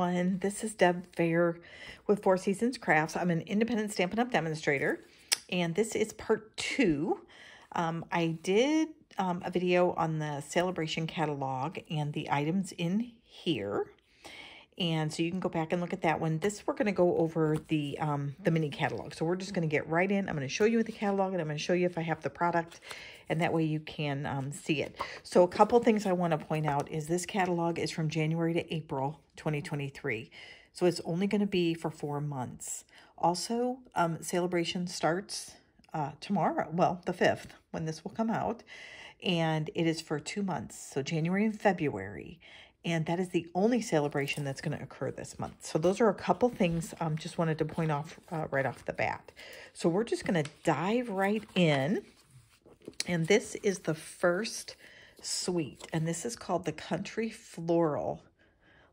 everyone. This is Deb Fair with Four Seasons Crafts. I'm an independent Stampin' Up! Demonstrator, and this is part 2. I did a video on the celebration catalog and the items in here, and so you can go back and look at that one. We're going to go over the mini catalog, so we're just going to get right in. I'm going to show you the catalog, and I'm going to show you if I have the product, and that way you can see it. So a couple things I want to point out is this catalog is from January to April 2023. So it's only going to be for 4 months. Also, celebration starts tomorrow, well, the 5th, when this will come out. And it is for 2 months, so January and February. And that is the only celebration that's going to occur this month. So those are a couple things just wanted to point off right off the bat. So we're just going to dive right in. And this is the first suite, and this is called the Country Floral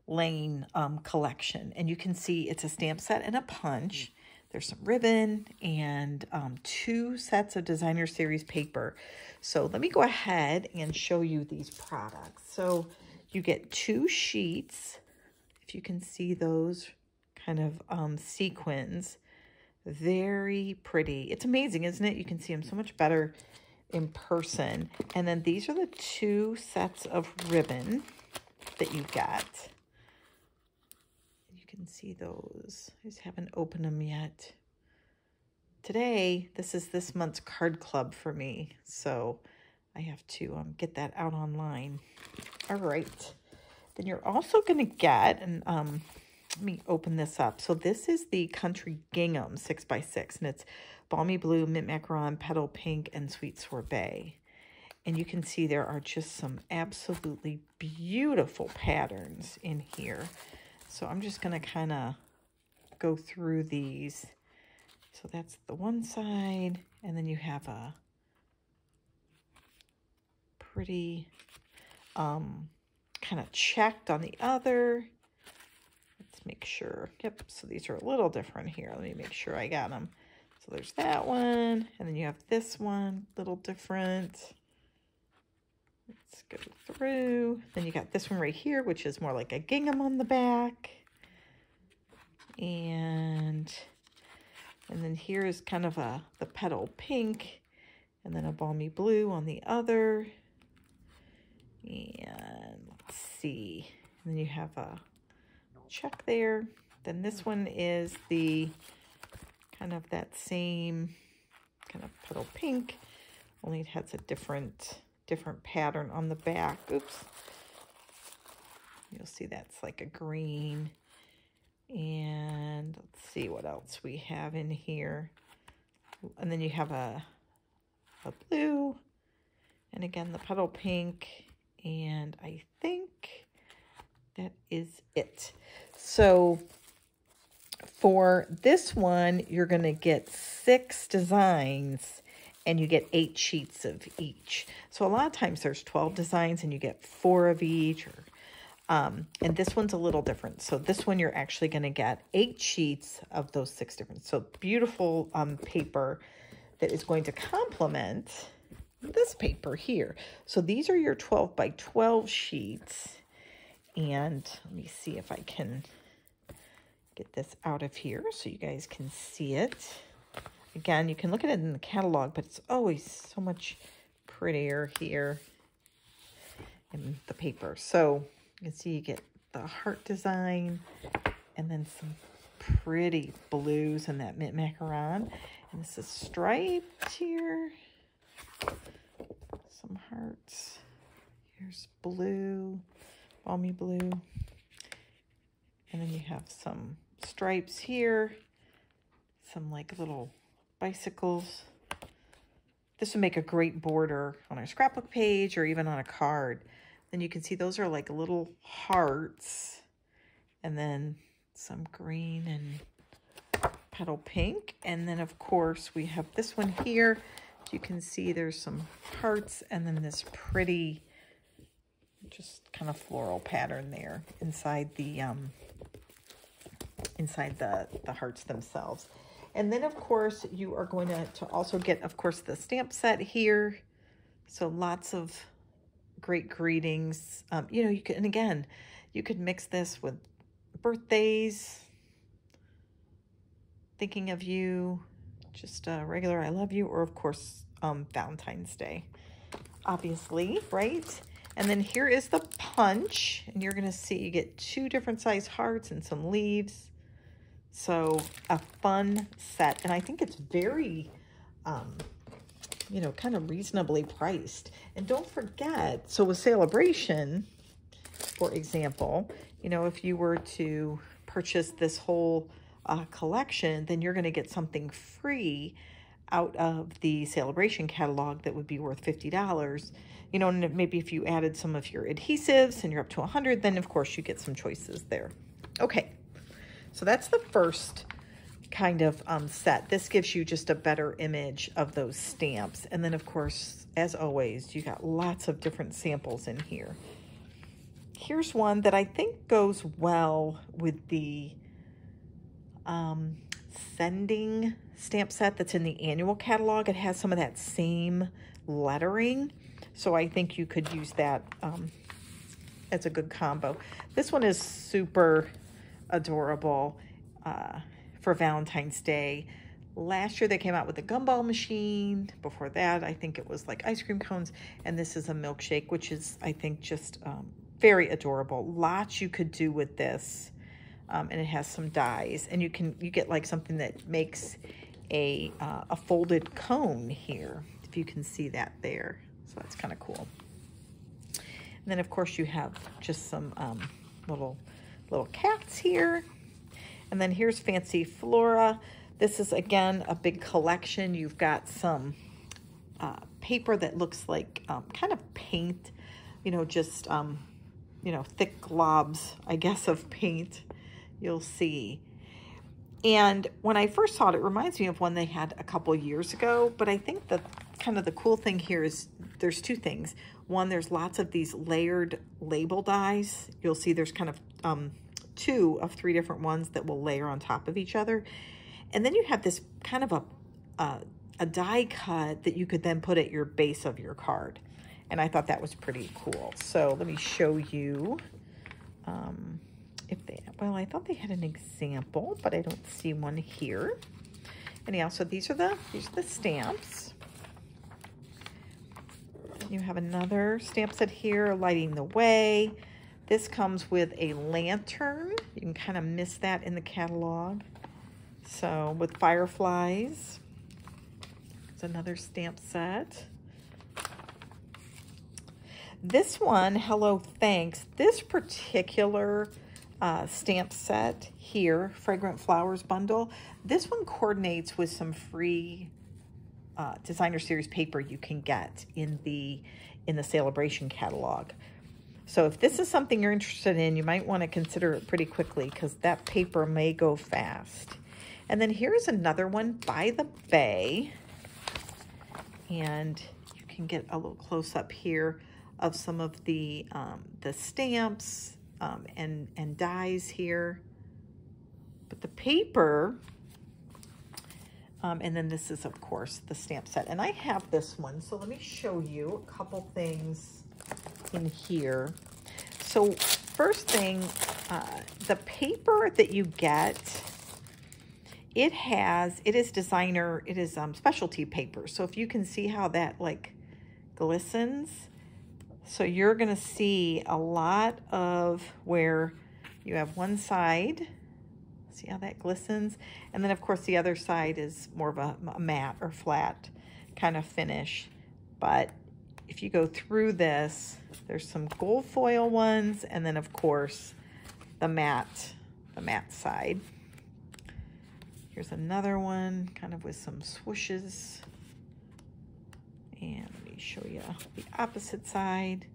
Lane collection. And you can see it's a stamp set and a punch. There's some ribbon and 2 sets of designer series paper. So let me go ahead and show you these products. So you get 2 sheets, if you can see those kind of sequins. Very pretty. It's amazing, isn't it? You can see them so much better in person. And then these are the 2 sets of ribbon that you get. You can see those. I just haven't opened them yet. Today, this is this month's card club for me, so I have to get that out online. All right. Then you're also going to get, and let me open this up. So this is the Country Gingham 6x6, and it's Balmy Blue, Mint Macaron, Petal Pink, and Sweet Sorbet. And you can see there are just some absolutely beautiful patterns in here. So I'm just going to kind of go through these. So that's the one side, and then you have a pretty kind of checked on the other. Let's make sure. Yep, so these are a little different here. Let me make sure I got them. So there's that one, and then you have this one, little different. Let's go through. Then you got this one right here, which is more like a gingham on the back. And then here is kind of the petal pink, and then a balmy blue on the other. And let's see. And then you have a check there. Then this one is the kind of that same kind of petal pink, only it has a different pattern on the back. Oops. You'll see that's like a green. And let's see what else we have in here. And then you have a blue, and again the petal pink, and I think that is it. So for this one, you're going to get 6 designs, and you get 8 sheets of each. So a lot of times there's 12 designs, and you get 4 of each. And this one's a little different. So this one, you're actually going to get 8 sheets of those 6 different. So beautiful paper that is going to complement this paper here. So these are your 12 by 12 sheets. And let me see if I can get this out of here so you guys can see it. Again, you can look at it in the catalog, but it's always so much prettier here in the paper. So you can see you get the heart design, and then some pretty blues and that mint macaron. And this is striped here. Some hearts. Here's blue, balmy blue. And then you have some stripes here, some like little bicycles. This would make a great border on a scrapbook page or even on a card. Then you can see those are like little hearts, and then some green and petal pink. And then of course we have this one here. You can see there's some hearts, and then this pretty just kind of floral pattern there inside the hearts themselves. And then of course you are going to also get, of course, the stamp set here. So lots of great greetings. You know, you can, and again, you could mix this with birthdays, thinking of you, just a regular I love you, or of course Valentine's Day, obviously, right? And then here is the punch, and you're going to see you get 2 different size hearts and some leaves. So a fun set, and I think it's very, you know, kind of reasonably priced. And don't forget, so with Celebration, for example, you know, if you were to purchase this whole collection, then you're going to get something free out of the Celebration catalog that would be worth $50. You know, and maybe if you added some of your adhesives and you're up to 100, then of course you get some choices there. Okay, so that's the first kind of set. This gives you just a better image of those stamps. And then of course, as always, you got lots of different samples in here. Here's one that I think goes well with the Sending stamp set that's in the annual catalog. It has some of that same lettering, so I think you could use that as a good combo. This one is super adorable for Valentine's Day. Last year they came out with a gumball machine. Before that, I think it was like ice cream cones, and this is a milkshake, which is, I think, just very adorable. Lots you could do with this. And it has some dies, and you get like something that makes a folded cone here, if you can see that there. So that's kind of cool. And then of course you have just some little cats here. And then here's Fancy Flora. This is again a big collection. You've got some paper that looks like kind of paint, you know, just you know, thick globs, I guess, of paint. You'll see. And when I first saw it, it reminds me of one they had a couple years ago, but I think that kind of the cool thing here is there's 2 things. One, there's lots of these layered label dies. You'll see there's kind of 2 of 3 different ones that will layer on top of each other. And then you have this kind of a die cut that you could then put at your base of your card. And I thought that was pretty cool. So let me show you. Well, I thought they had an example, but I don't see one here. Anyhow, so these are the stamps. You have another stamp set here, Lighting the Way. This comes with a lantern. You can kind of miss that in the catalog. So with fireflies. It's another stamp set. This one, Hello Thanks, this particular stamp set here, Fragrant Flowers bundle, this one coordinates with some free designer series paper you can get in the Celebration catalog. So if this is something you're interested in, you might want to consider it pretty quickly because that paper may go fast. And then here's another one, By the Bay, and you can get a little close up here of some of the stamps and dies here. But the paper, and then this is, of course, the stamp set. And I have this one, so let me show you a couple things in here. So first thing, the paper that you get, it is designer, it is specialty paper. So if you can see how that like glistens, so you're gonna see a lot of where you have one side, see how that glistens? And then of course the other side is more of a matte or flat kind of finish. But if you go through this, there's some gold foil ones, and then of course the matte side. Here's another one, kind of with some swooshes. And let me show you the opposite side.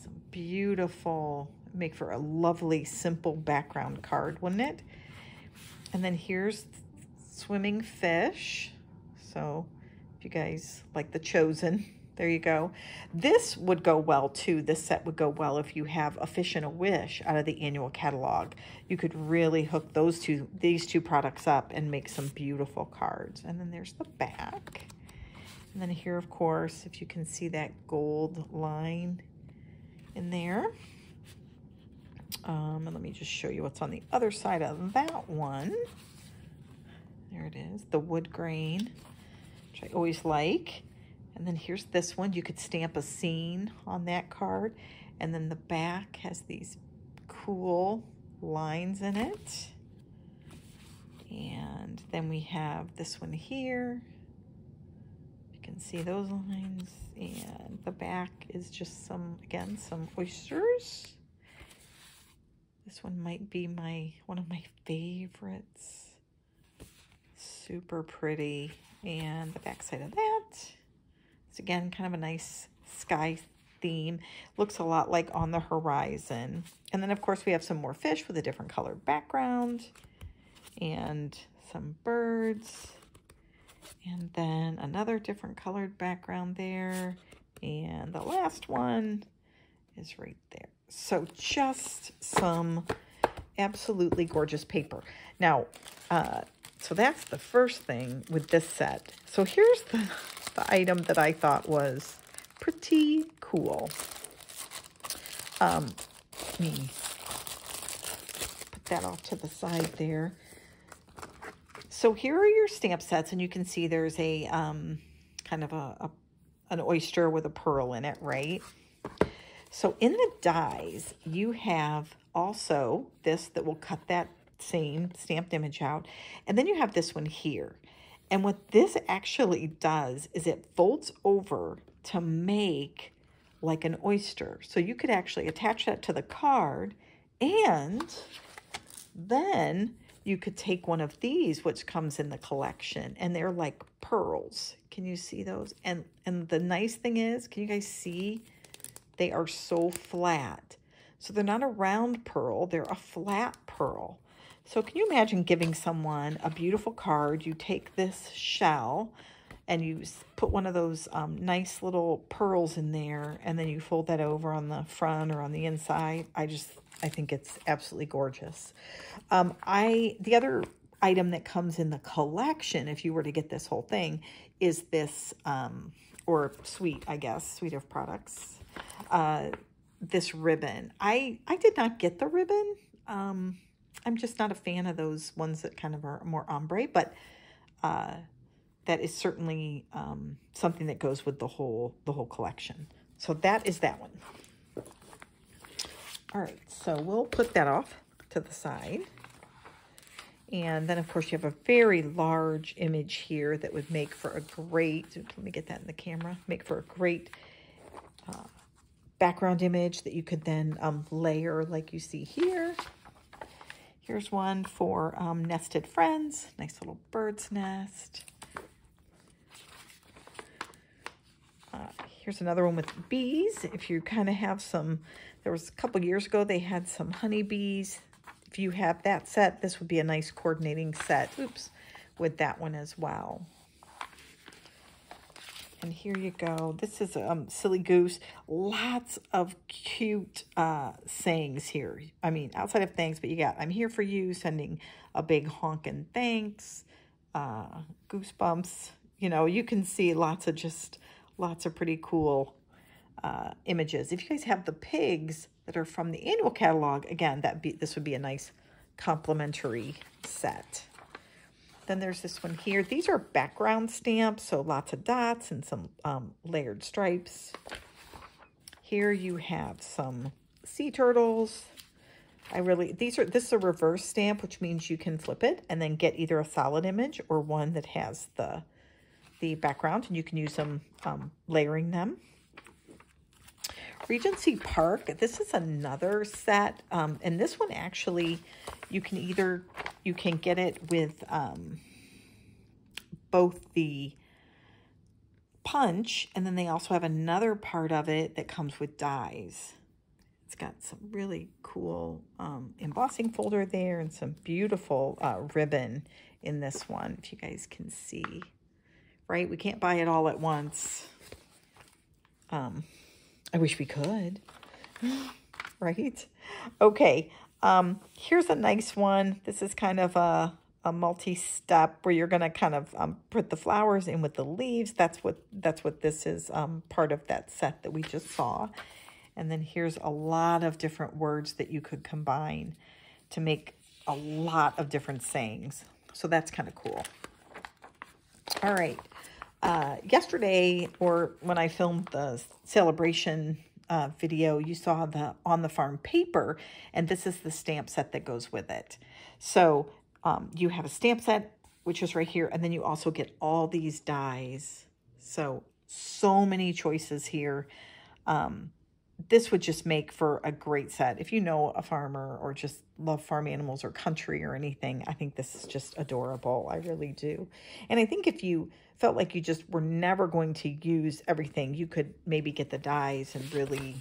Some beautiful, make for a lovely, simple background card, wouldn't it? And then here's Swimming Fish. So if you guys like The Chosen, there you go. This would go well too. This set would go well if you have A Fish and a Wish out of the annual catalog. You could really hook these two products up and make some beautiful cards. And then there's the back. And then here, of course, if you can see that gold line in there. And let me just show you what's on the other side of that one. There it is, the wood grain, which I always like. And then here's this one. You could stamp a scene on that card. And then the back has these cool lines in it. And then we have this one here. You can see those lines. And the back is just some, again, some oysters. This one might be one of my favorites. Super pretty. And the back side of that. It's again kind of a nice sky theme. Looks a lot like On the Horizon. And then of course we have some more fish with a different colored background. And some birds. And then another different colored background there. And the last one is right there. So just some absolutely gorgeous paper. Now, so that's the first thing with this set. So here's the item that I thought was pretty cool. Let me put that off to the side there. So here are your stamp sets, and you can see there's a kind of an oyster with a pearl in it, right? So in the dies, you have also this that will cut that same stamped image out. And then you have this one here. And what this actually does is it folds over to make like an oyster. So you could actually attach that to the card, and then you could take one of these, which comes in the collection, and they're like pearls. Can you see those? And the nice thing is, can you guys see? They are so flat. So they're not a round pearl, they're a flat pearl. So can you imagine giving someone a beautiful card? You take this shell and you put one of those nice little pearls in there, and then you fold that over on the front or on the inside. I think it's absolutely gorgeous. The other item that comes in the collection, if you were to get this whole thing, is this, or suite, I guess, suite of products, this ribbon. I did not get the ribbon. I'm just not a fan of those ones that kind of are more ombre, but that is certainly something that goes with the whole collection. So that is that one. All right, so we'll put that off to the side. And then, of course, you have a very large image here that would make for a great, let me get that in the camera, make for a great background image that you could then layer like you see here. Here's one for nested friends, nice little bird's nest. Here's another one with bees. If you kind of have some, there was a couple years ago, they had some honeybees. If you have that set, this would be a nice coordinating set, oops, with that one as well. And here you go. This is Silly Goose. Lots of cute sayings here. I mean, outside of thanks, but you got, I'm here for you, sending a big honkin' thanks, goosebumps. You know, you can see lots of pretty cool images. If you guys have the pigs that are from the annual catalog, again, this would be a nice complimentary set. Then there's this one here. These are background stamps, so lots of dots and some layered stripes. Here you have some sea turtles. This is a reverse stamp, which means you can flip it and then get either a solid image or one that has the background, and you can use them layering them. Regency Park, this is another set, and this one actually, you can get it with both the punch, and then they also have another part of it that comes with dies. It's got some really cool embossing folder there and some beautiful ribbon in this one, if you guys can see. Right? We can't buy it all at once. I wish we could. Right? Okay. Here's a nice one. This is kind of a multi-step where you're going to kind of put the flowers in with the leaves. That's what this is, part of that set that we just saw. And then here's a lot of different words that you could combine to make a lot of different sayings. So that's kind of cool. All right. Yesterday, or when I filmed the celebration video, you saw the On the Farm paper, and this is the stamp set that goes with it. So you have a stamp set, which is right here, and then you also get all these dies. So many choices here. This would just make for a great set. If you know a farmer or just love farm animals or country or anything, I think this is just adorable. I really do. And I think if you felt like you just were never going to use everything, you could maybe get the dies and really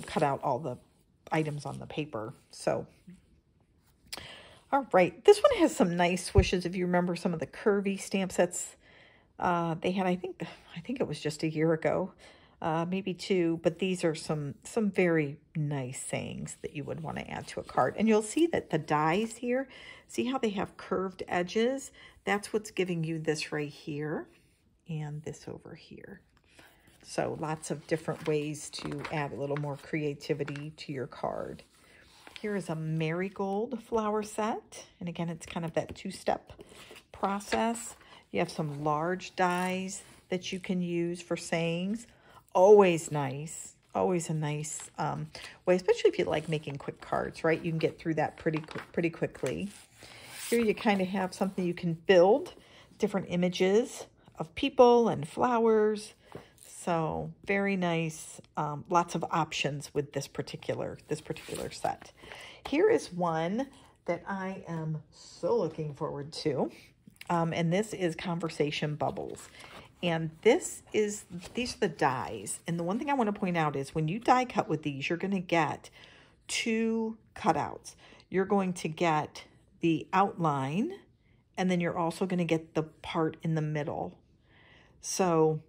cut out all the items on the paper. So, all right. This one has some nice swishes. If you remember some of the curvy stamp sets they had, I think it was just a year ago. Maybe 2, but these are some very nice sayings that you would want to add to a card. And you'll see that the dies here, see how they have curved edges? That's what's giving you this right here and this over here. So lots of different ways to add a little more creativity to your card. Here is a marigold flower set. And again, it's kind of that 2-step process. You have some large dies that you can use for sayings. Always nice, always a nice way, especially if you like making quick cards, right? You can get through that pretty quickly. Here you kind of have something you can build, different images of people and flowers. So very nice, lots of options with this particular set. Here is one that I am so looking forward to, and this is Conversation Bubbles. And these are the dies. And the one thing I want to point out is when you die cut with these, you're going to get 2 cutouts. You're going to get the outline, and then you're also going to get the part in the middle. So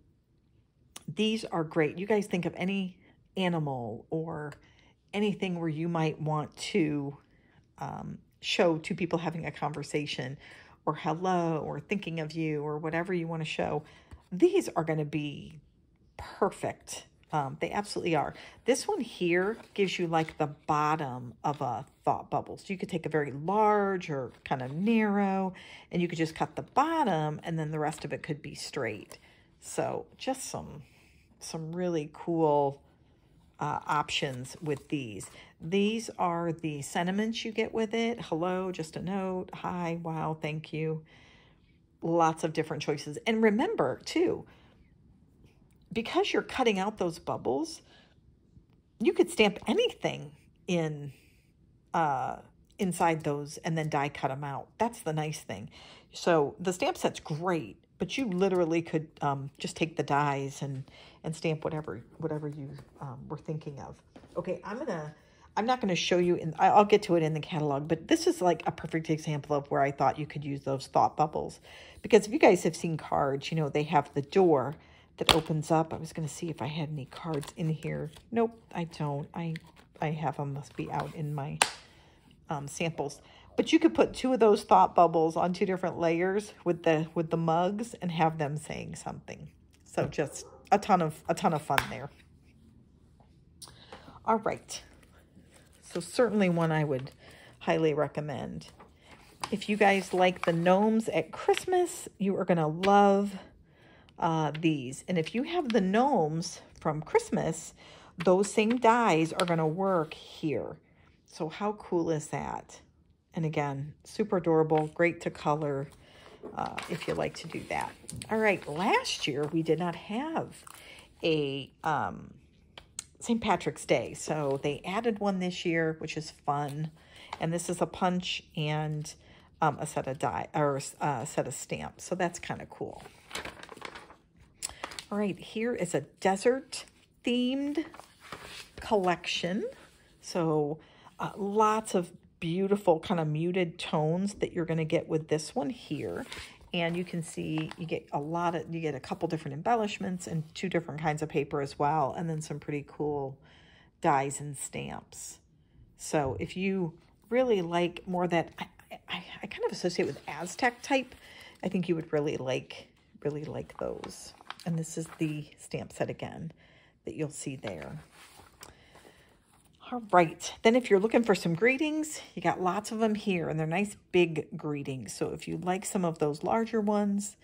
these are great. You guys think of any animal or anything where you might want to show 2 people having a conversation, or hello, or thinking of you, or whatever you want to show. These are going to be perfect. They absolutely are. This one here gives you like the bottom of a thought bubble. So you could take a very large or kind of narrow, and you could just cut the bottom, and then the rest of it could be straight. So just some really cool options with these. These are the sentiments you get with it. Hello, just a note. Hi, wow, thank you. Lots of different choices. And remember, too, because you're cutting out those bubbles, you could stamp anything in inside those and then die cut them out. That's the nice thing. So the stamp set's great, but you literally could just take the dies and stamp whatever you were thinking of. Okay, I'm not going to show you, I'll get to it in the catalog, but this is like a perfect example of where I thought you could use those thought bubbles. Because if you guys have seen cards, you know, they have the door that opens up. I was going to see if I had any cards in here. Nope, I don't. I have them, must be out in my samples. But you could put 2 of those thought bubbles on 2 different layers with the mugs and have them saying something. So just a ton of fun there. All right. So certainly one I would highly recommend. If you guys like the gnomes at Christmas, you are going to love these. And if you have the gnomes from Christmas, those same dies are going to work here. So how cool is that? And again, super adorable, great to color if you like to do that. All right, last year we did not have a St. Patrick's Day, so they added one this year, which is fun. And this is a punch and a set of die or a set of stamps, so that's kind of cool. All right, here is a desert themed collection. So lots of beautiful kind of muted tones that you're going to get with this one here. And you can see you get a couple different embellishments and 2 different kinds of paper as well, and then some pretty cool dies and stamps. So if you really like more that I kind of associate with Aztec type, I think you would really like those. And this is the stamp set again that you'll see there. All right, then if you're looking for some greetings, you got lots of them here, and they're nice big greetings. So if you like some of those larger ones,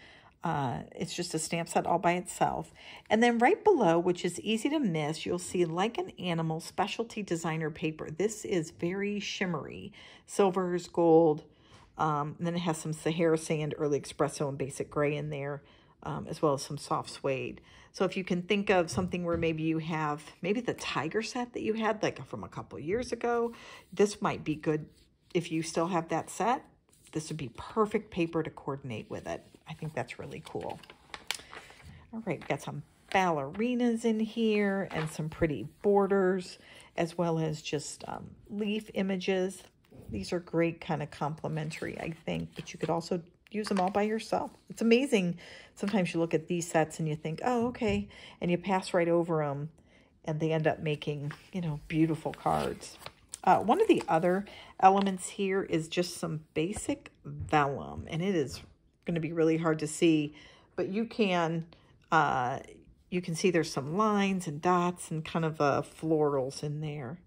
it's just a stamp set all by itself. And then right below, which is easy to miss, you'll see Like an Animal specialty designer paper. This is very shimmery, silvers, gold, and then it has some Sahara sand, early espresso, and basic gray in there, as well as some soft suede. So if you can think of something where maybe you have, maybe the tiger set that you had like from a couple years ago, this might be good if you still have that set. This would be perfect paper to coordinate with it. I think that's really cool. All right, got some ballerinas in here and some pretty borders, as well as just leaf images. These are great kind of complimentary, I think, but you could also use them all by yourself. It's amazing. Sometimes you look at these sets and you think, oh, okay, and you pass right over them, and they end up making, you know, beautiful cards. One of the other elements here is just some basic vellum, and it is going to be really hard to see, but you can see there's some lines and dots and kind of florals in there.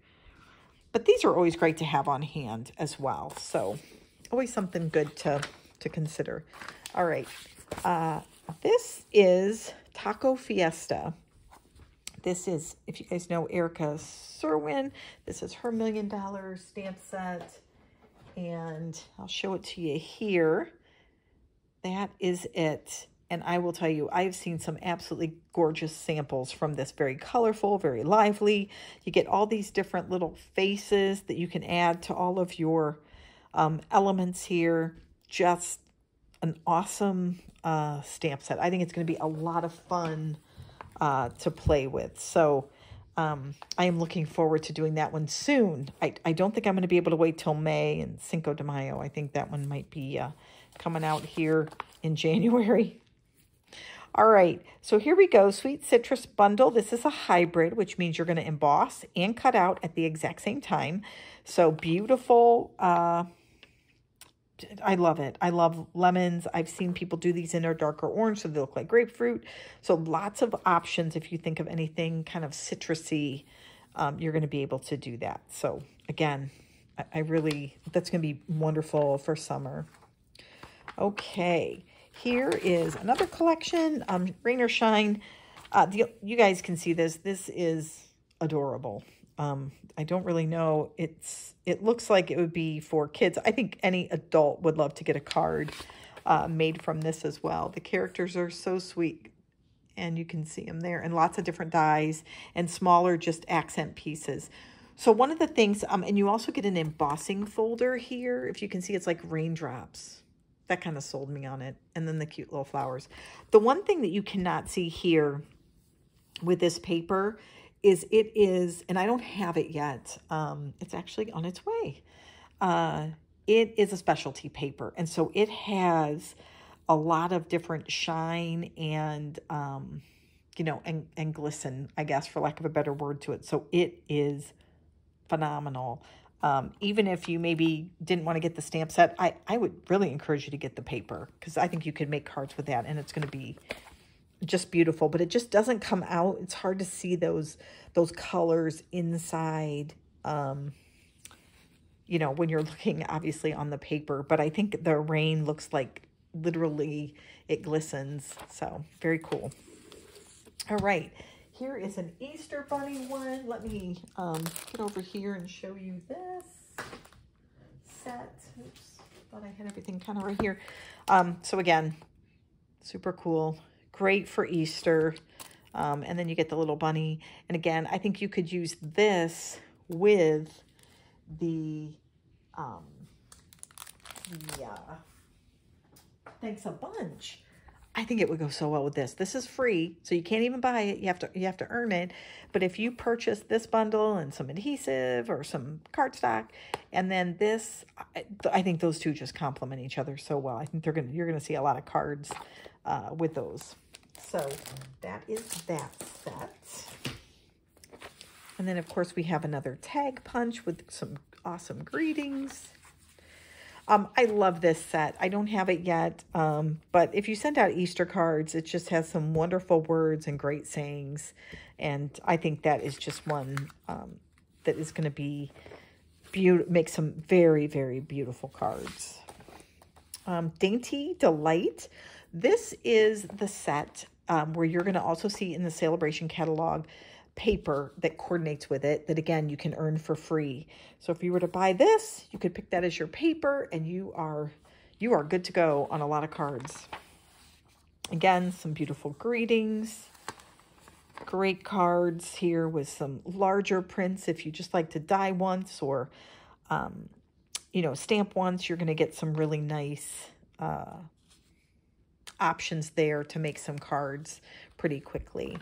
But these are always great to have on hand as well, so always something good to consider. All right, this is Taco Fiesta. This is, if you guys know Erica Serwin, this is her $1 million stamp set, and I'll show it to you here. That is it. And I will tell you, I've seen some absolutely gorgeous samples from this. Very colorful, very lively. You get all these different little faces that you can add to all of your elements here. Just an awesome stamp set. I think it's going to be a lot of fun to play with. So I am looking forward to doing that one soon. I don't think I'm going to be able to wait till May and Cinco de Mayo. I think that one might be coming out here in January. All right, so here we go. Sweet Citrus Bundle. This is a hybrid, which means you're going to emboss and cut out at the exact same time. So beautiful. I love it. I love lemons. I've seen people do these in a darker orange, so they look like grapefruit. So lots of options. If you think of anything kind of citrusy, you're going to be able to do that. So again, I really, that's going to be wonderful for summer. Okay, here is another collection, Rain or Shine. You guys can see this. This is adorable. I don't really know. It looks like it would be for kids. I think any adult would love to get a card made from this as well. The characters are so sweet, and you can see them there, and lots of different dies and smaller just accent pieces. So one of the things, and you also get an embossing folder here. If you can see, it's like raindrops. That kind of sold me on it. And then the cute little flowers. The one thing that you cannot see here with this paper is it is, and I don't have it yet. It's actually on its way. It is a specialty paper. And so it has a lot of different shine and, you know, and glisten, I guess, for lack of a better word to it. So it is phenomenal. Even if you maybe didn't want to get the stamp set, I would really encourage you to get the paper, because I think you could make cards with that, and it's going to be just beautiful. But it just doesn't come out. It's hard to see those colors inside, you know, when you're looking obviously on the paper. But I think the rain looks like literally it glistens. So very cool. All right. Here is an Easter Bunny one. Let me get over here and show you this set. Oops, thought I had everything kind of right here. So again, super cool. Great for Easter. And then you get the little bunny. And again, I think you could use this with the, Thanks a Bunch. I think it would go so well with this. This is free, so you can't even buy it. You have to earn it. But if you purchase this bundle and some adhesive or some cardstock, and then this, I think those two just complement each other so well. I think you're gonna see a lot of cards with those. So that is that set. And then of course we have another tag punch with some awesome greetings. I love this set. I don't have it yet, but if you send out Easter cards, it just has some wonderful words and great sayings, and I think that is just one that is going to be make some very, very beautiful cards. Dainty Delight. This is the set where you're going to also see in the Celebration catalog paper that coordinates with it that, again, you can earn for free. So if you were to buy this, you could pick that as your paper, and you are good to go on a lot of cards. Again, some beautiful greetings. Great cards here with some larger prints. If you just like to die once or, you know, stamp once, you're going to get some really nice options there to make some cards pretty quickly.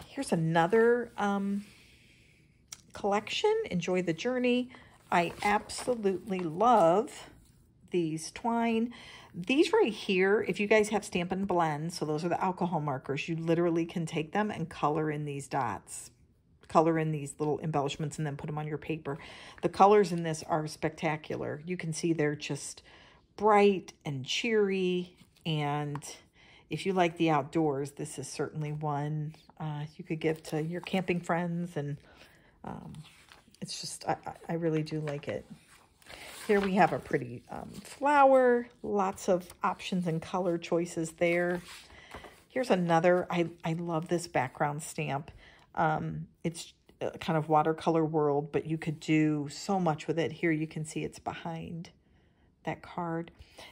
Here's another collection. Enjoy the Journey. I absolutely love these twine. These right here, if you guys have Stampin' Blends, so those are the alcohol markers, you literally can take them and color in these dots. Color in these little embellishments and then put them on your paper. The colors in this are spectacular. You can see they're just bright and cheery, and if you like the outdoors, this is certainly one you could give to your camping friends, and it's just, I really do like it. Here we have a pretty flower, lots of options and color choices there. Here's another, I love this background stamp. It's kind of watercolor world, but you could do so much with it. Here you can see it's behind that card.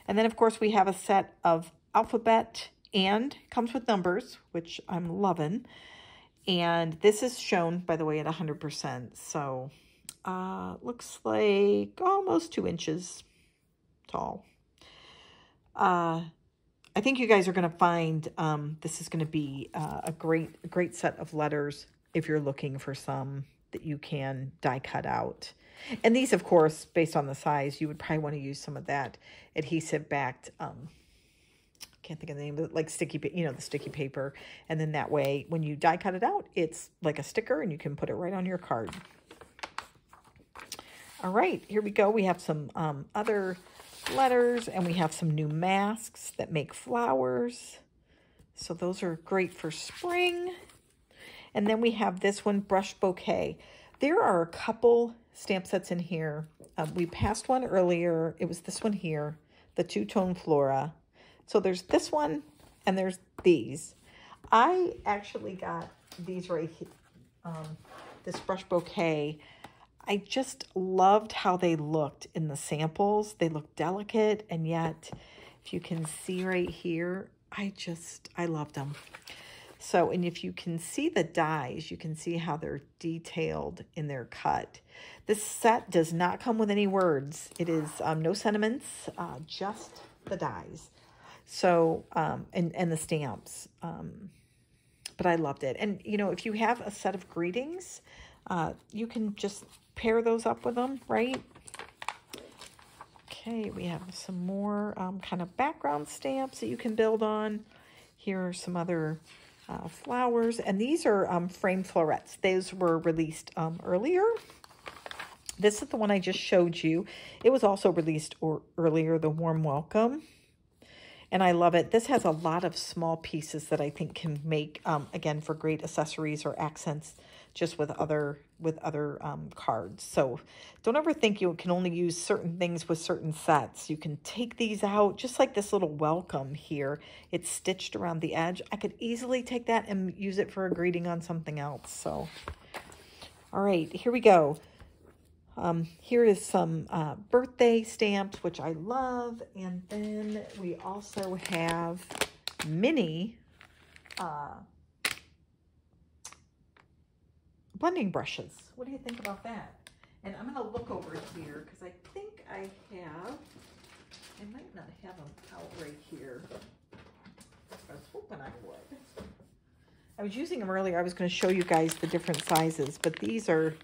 And then, of course, we have a set of alphabet and comes with numbers, which I'm loving. And this is shown, by the way, at 100%. So looks like almost 2 inches tall. I think you guys are going to find this is going to be a great set of letters if you're looking for some that you can die cut out. And these, of course, based on the size, you would probably want to use some of that adhesive backed, can't think of the name of it, like sticky, you know, the sticky paper. And then that way, when you die cut it out, it's like a sticker and you can put it right on your card. All right, here we go. We have some other letters, and we have some new masks that make flowers. So those are great for spring. And then we have this one, Brush Bouquet. There are a couple stamp sets in here. We passed one earlier. It was this one here, the two-tone Flora. So there's this one, and there's these. I actually got these right here, this Brush Bouquet. I just loved how they looked in the samples. They look delicate, and yet, if you can see right here, I loved them. So, and if you can see the dies, you can see how they're detailed in their cut. This set does not come with any words. It is no sentiments, just the dies. So, and the stamps. But I loved it. And, you know, if you have a set of greetings, you can just pair those up with them, right? Okay, we have some more kind of background stamps that you can build on. Here are some other flowers, and these are framed florets. Those were released earlier. This is the one I just showed you. It was also released earlier, the Warm Welcome. And I love it. This has a lot of small pieces that I think can make, again, for great accessories or accents just with other cards. So don't ever think you can only use certain things with certain sets. You can take these out, just like this little welcome here. It's stitched around the edge. I could easily take that and use it for a greeting on something else. So, all right, here we go. Here is some birthday stamps, which I love. And then we also have mini blending brushes. What do you think about that? And I'm going to look over here because I think I might not have them out right here. I was hoping I would. I was using them earlier. I was going to show you guys the different sizes, but these are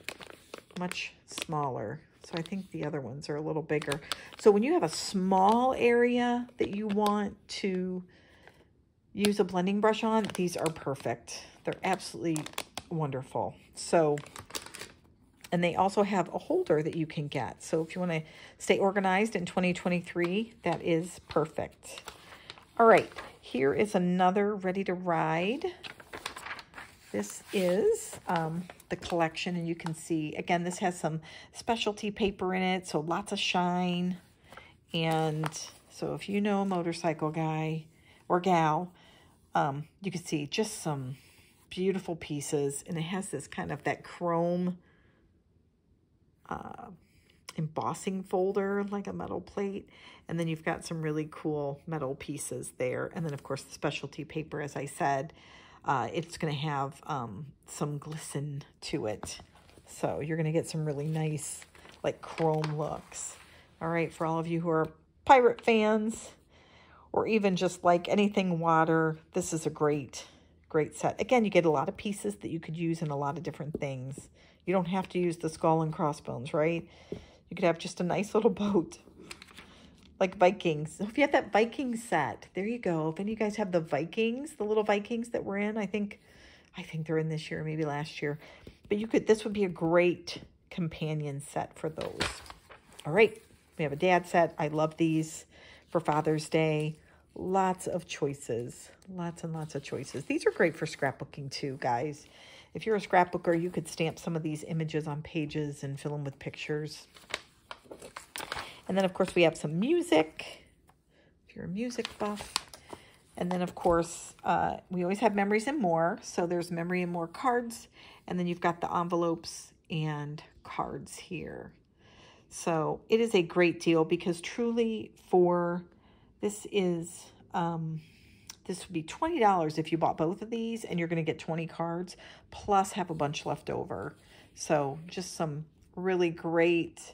much smaller. So I think the other ones are a little bigger. So when you have a small area that you want to use a blending brush on, these are perfect. They're absolutely wonderful. So, and they also have a holder that you can get. So if you want to stay organized in 2023, that is perfect. All right, here is another Ready to Ride This is the collection, and you can see, again, this has some specialty paper in it, so lots of shine. And so if you know a motorcycle guy or gal, you can see just some beautiful pieces, and it has this kind of that chrome embossing folder, like a metal plate. And then you've got some really cool metal pieces there. And then, of course, the specialty paper, as I said, it's going to have some glisten to it. So you're going to get some really nice, like, chrome looks. All right, for all of you who are pirate fans, or even just like anything water, this is a great set. Again, you get a lot of pieces that you could use in a lot of different things. You don't have to use the skull and crossbones, right? You could have just a nice little boat, like Vikings. So if you have that Viking set, there you go. If any of you guys have the Vikings, the little Vikings that were in, I think they're in this year, maybe last year. But this would be a great companion set for those. All right, we have a dad set. I love these for Father's Day. Lots of choices, lots and lots of choices. These are great for scrapbooking too, guys. If you're a scrapbooker, you could stamp some of these images on pages and fill them with pictures. And then, of course, we have some music, if you're a music buff. And then, of course, we always have Memories and More. So there's Memory and More cards. And then you've got the envelopes and cards here. So it is a great deal because truly this would be $20 if you bought both of these, and you're going to get 20 cards plus have a bunch left over. So just some really great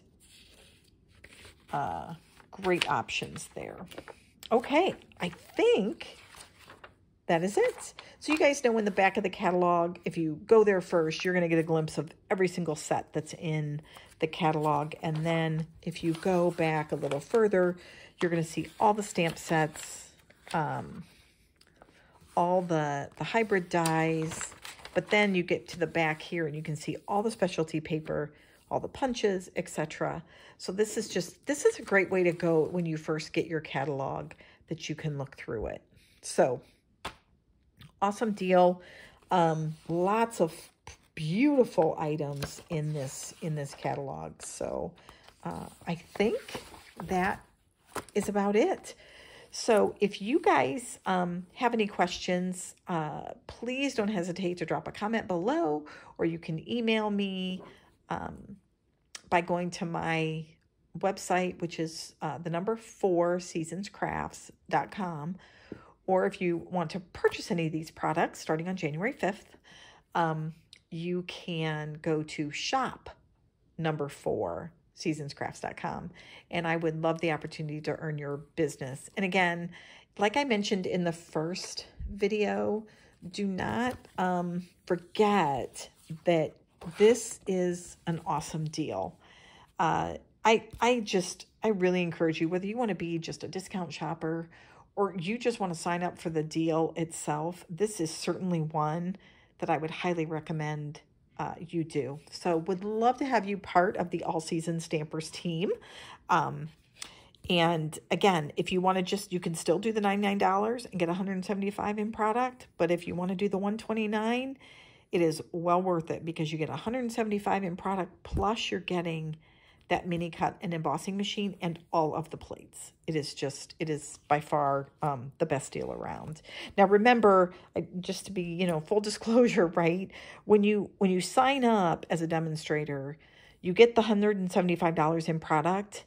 options there. Okay, I think that is it. So you guys know in the back of the catalog, if you go there first, you're going to get a glimpse of every single set that's in the catalog. And then if you go back a little further, you're going to see all the stamp sets, all the hybrid dies. But then you get to the back here and you can see all the specialty paper, all the punches, etc. So this is a great way to go when you first get your catalog, that you can look through it. So awesome deal. Lots of beautiful items in this catalog. So I think that is about it. So if you guys have any questions, please don't hesitate to drop a comment below, or you can email me by going to my website, which is the number 4 seasonscrafts.com. Or if you want to purchase any of these products starting on January 5th, you can go to shop number 4 seasonscrafts.com. And I would love the opportunity to earn your business. And again, like I mentioned in the first video, do not forget that this is an awesome deal. I really encourage you, whether you want to be just a discount shopper or you just want to sign up for the deal itself, this is certainly one that I would highly recommend you do. So would love to have you part of the All Season Stampers team. And again, if you want to you can still do the $99 and get $175 in product. But if you want to do the $129, it is well worth it because you get $175 in product, plus you're getting that mini cut and embossing machine and all of the plates. It is by far the best deal around. Now remember, just to be, full disclosure, right? When you sign up as a demonstrator, you get the $175 in product.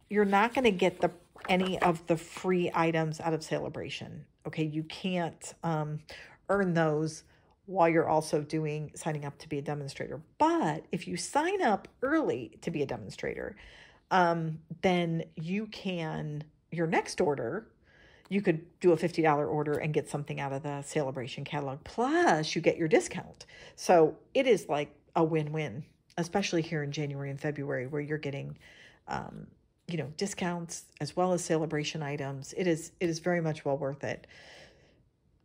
You're not going to get any of the free items out of Celebration. Okay, you can't earn those while you're also signing up to be a demonstrator. But if you sign up early to be a demonstrator, then you can, your next order, you could do a $50 order and get something out of the Celebration catalog. Plus you get your discount. So it is like a win-win, especially here in January and February, where you're getting, discounts as well as Celebration items. It is very much well worth it.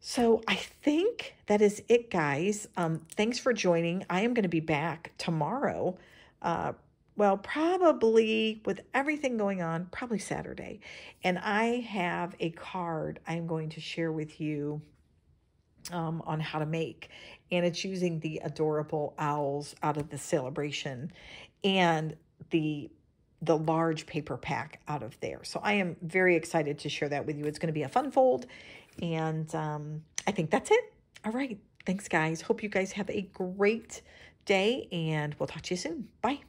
So I think that is it, guys. Thanks for joining. I am going to be back tomorrow. Probably with everything going on, probably Saturday. And I have a card I'm going to share with you on how to make. And it's using the adorable owls out of the celebration and the large paper pack out of there. So I am very excited to share that with you. It's going to be a fun fold. And I think that's it. All right. Thanks, guys. Hope you guys have a great day, and we'll talk to you soon. Bye.